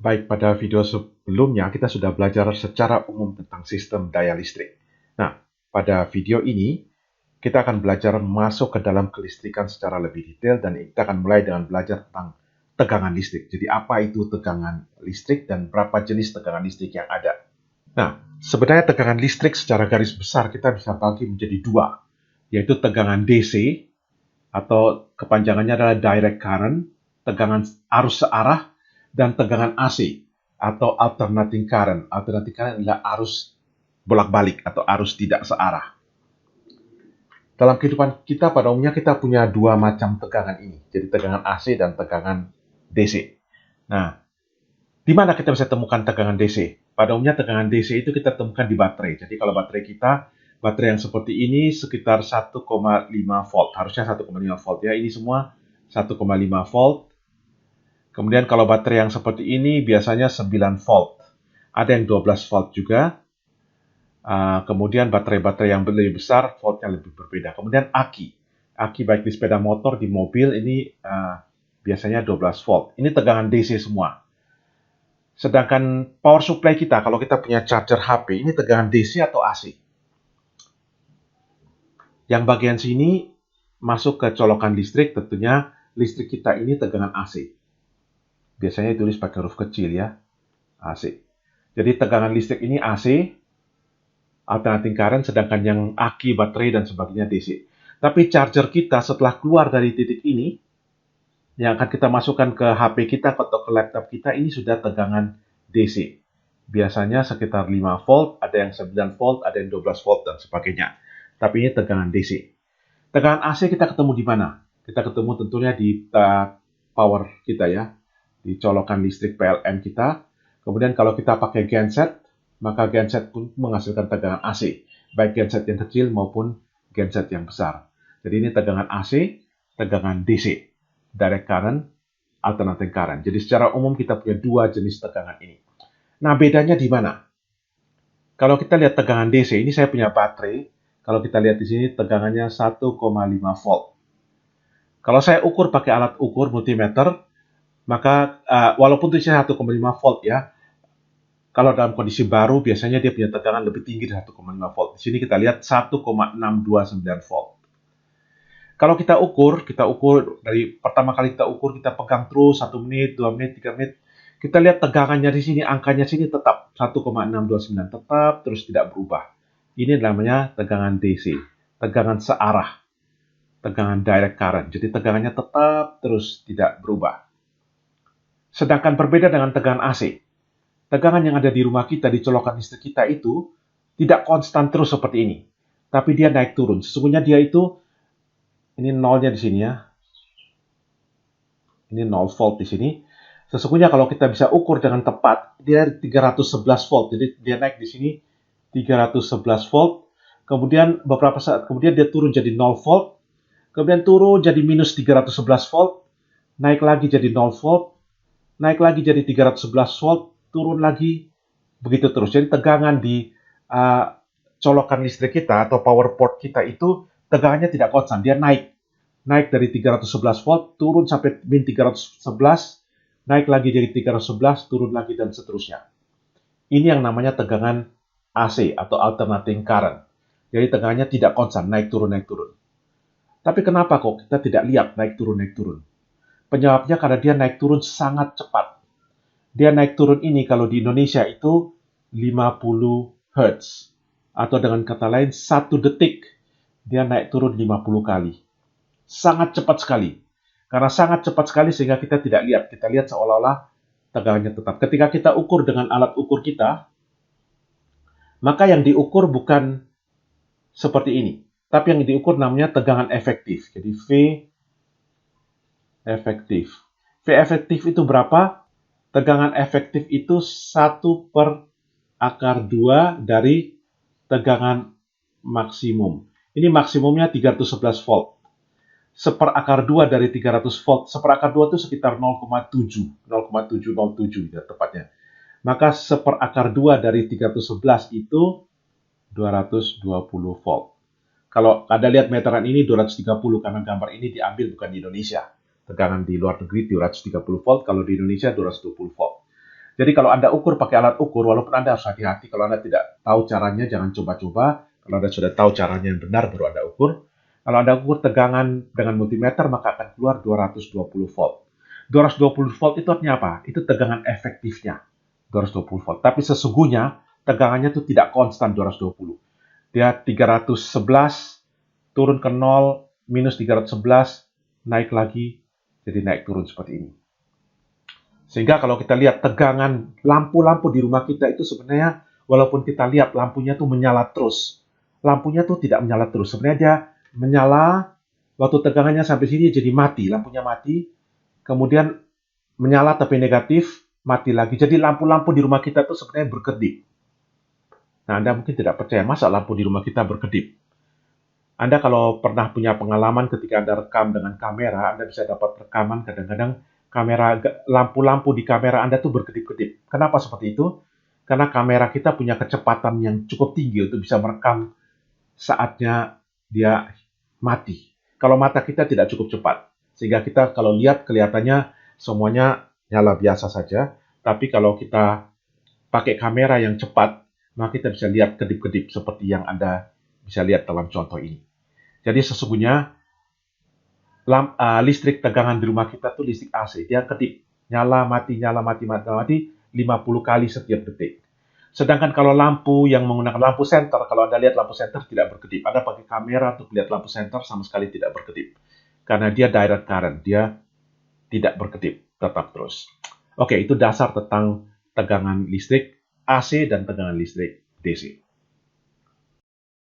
Baik, pada video sebelumnya kita sudah belajar secara umum tentang sistem daya listrik. Nah, pada video ini kita akan belajar masuk ke dalam kelistrikan secara lebih detail dan kita akan mulai dengan belajar tentang tegangan listrik. Jadi apa itu tegangan listrik dan berapa jenis tegangan listrik yang ada. Nah, sebenarnya tegangan listrik secara garis besar kita bisa bagi menjadi dua, yaitu tegangan DC atau kepanjangannya adalah direct current, tegangan arus searah, dan tegangan AC atau alternating current. Alternating current adalah arus bolak-balik atau arus tidak searah. Dalam kehidupan kita pada umumnya kita punya dua macam tegangan ini. Jadi tegangan AC dan tegangan DC. Nah, di mana kita bisa temukan tegangan DC? Pada umumnya tegangan DC itu kita temukan di baterai. Jadi kalau baterai kita, baterai yang seperti ini sekitar 1,5 volt. Harusnya 1,5 volt ya. Ini semua 1,5 volt. Kemudian kalau baterai yang seperti ini biasanya 9 volt. Ada yang 12 volt juga. Kemudian baterai-baterai yang lebih besar, voltnya lebih berbeda. Kemudian aki. Aki baik di sepeda motor, di mobil, ini biasanya 12 volt. Ini tegangan DC semua. Sedangkan power supply kita, kalau kita punya charger HP, ini tegangan DC atau AC. Yang bagian sini masuk ke colokan listrik, tentunya listrik kita ini tegangan AC. Biasanya ditulis pakai huruf kecil ya, AC. Jadi tegangan listrik ini AC, alternating current, sedangkan yang aki, baterai, dan sebagainya DC. Tapi charger kita setelah keluar dari titik ini, yang akan kita masukkan ke HP kita atau ke laptop kita, ini sudah tegangan DC. Biasanya sekitar 5 volt, ada yang 9 volt, ada yang 12 volt, dan sebagainya. Tapi ini tegangan DC. Tegangan AC kita ketemu di mana? Kita ketemu tentunya di power kita ya, di colokan listrik PLN kita. Kemudian kalau kita pakai genset, maka genset pun menghasilkan tegangan AC, baik genset yang kecil maupun genset yang besar. Jadi ini tegangan AC, tegangan DC, direct current, alternating current. Jadi secara umum kita punya dua jenis tegangan ini. Nah, bedanya di mana? Kalau kita lihat tegangan DC, ini saya punya baterai. Kalau kita lihat di sini tegangannya 1,5 volt. Kalau saya ukur pakai alat ukur multimeter, maka walaupun tulisnya 1,5 volt ya, kalau dalam kondisi baru biasanya dia punya tegangan lebih tinggi dari 1,5 volt. Di sini kita lihat 1,629 volt. Kalau kita ukur dari pertama kali kita ukur, kita pegang terus 1 menit, 2 menit, 3 menit. Kita lihat tegangannya di sini, angkanya sini tetap 1,629, tetap terus tidak berubah. Ini namanya tegangan DC, tegangan searah, tegangan direct current. Jadi tegangannya tetap terus tidak berubah. Sedangkan berbeda dengan tegangan AC. Tegangan yang ada di rumah kita, di colokan listrik kita itu tidak konstan terus seperti ini. Tapi dia naik turun. Sesungguhnya dia itu, ini nolnya di sini ya. Ini 0 volt di sini. Sesungguhnya kalau kita bisa ukur dengan tepat, dia 311 volt. Jadi dia naik di sini 311 volt. Kemudian beberapa saat kemudian dia turun jadi 0 volt. Kemudian turun jadi minus 311 volt. Naik lagi jadi 0 volt. Naik lagi jadi 311 volt. Turun lagi, begitu terus. Jadi tegangan di colokan listrik kita atau power port kita itu tegangannya tidak konstan, dia naik. Naik dari 311 volt, turun sampai min 311, naik lagi dari 311, turun lagi, dan seterusnya. Ini yang namanya tegangan AC atau alternating current. Jadi tegangannya tidak konstan, naik turun, naik turun. Tapi kenapa kok kita tidak lihat naik turun, naik turun? Penyebabnya karena dia naik turun sangat cepat. Dia naik turun ini kalau di Indonesia itu 50 Hz. Atau dengan kata lain, 1 detik dia naik turun 50 kali. Sangat cepat sekali. Karena sangat cepat sekali sehingga kita tidak lihat. Kita lihat seolah-olah tegangannya tetap. Ketika kita ukur dengan alat ukur kita, maka yang diukur bukan seperti ini. Tapi yang diukur namanya tegangan efektif. Jadi V efektif. V efektif itu berapa? Tegangan efektif itu 1/2 dari tegangan maksimum. Ini maksimumnya 311 volt. 1/2 dari 300 volt. 1/2 itu sekitar 0,707 ya tepatnya. Maka 1/2 dari 311 itu 220 volt. Kalau Anda lihat meteran ini 230 karena gambar ini diambil bukan di Indonesia. Tegangan di luar negeri 230 volt, kalau di Indonesia 220 volt. Jadi kalau Anda ukur pakai alat ukur, walaupun Anda harus hati-hati, kalau Anda tidak tahu caranya, jangan coba-coba. Kalau Anda sudah tahu caranya yang benar, baru Anda ukur. Kalau Anda ukur tegangan dengan multimeter, maka akan keluar 220 volt. 220 volt itu artinya apa? Itu tegangan efektifnya, 220 volt. Tapi sesungguhnya, tegangannya itu tidak konstan 220. Dia 311, turun ke 0, minus 311, naik lagi, jadi naik turun seperti ini. Sehingga kalau kita lihat tegangan lampu-lampu di rumah kita itu sebenarnya, walaupun kita lihat lampunya tuh menyala terus, lampunya tuh tidak menyala terus. Sebenarnya dia menyala, waktu tegangannya sampai sini jadi mati, lampunya mati, kemudian menyala tapi negatif, mati lagi. Jadi lampu-lampu di rumah kita tuh sebenarnya berkedip. Nah, Anda mungkin tidak percaya, masa lampu di rumah kita berkedip? Anda kalau pernah punya pengalaman ketika Anda rekam dengan kamera, Anda bisa dapat rekaman kadang-kadang kamera lampu-lampu di kamera Anda tuh berkedip-kedip. Kenapa seperti itu? Karena kamera kita punya kecepatan yang cukup tinggi untuk bisa merekam saatnya dia mati. Kalau mata kita tidak cukup cepat, sehingga kita kalau lihat kelihatannya semuanya nyala biasa saja. Tapi kalau kita pakai kamera yang cepat, maka kita bisa lihat kedip-kedip seperti yang Anda bisa lihat dalam contoh ini. Jadi sesungguhnya listrik tegangan di rumah kita tuh listrik AC. Dia kedip, nyala, mati, 50 kali setiap detik. Sedangkan kalau lampu yang menggunakan lampu senter, kalau Anda lihat lampu senter tidak berkedip. Anda pakai kamera untuk lihat lampu senter sama sekali tidak berkedip. Karena dia direct current, dia tidak berkedip, tetap terus. Oke, itu dasar tentang tegangan listrik AC dan tegangan listrik DC.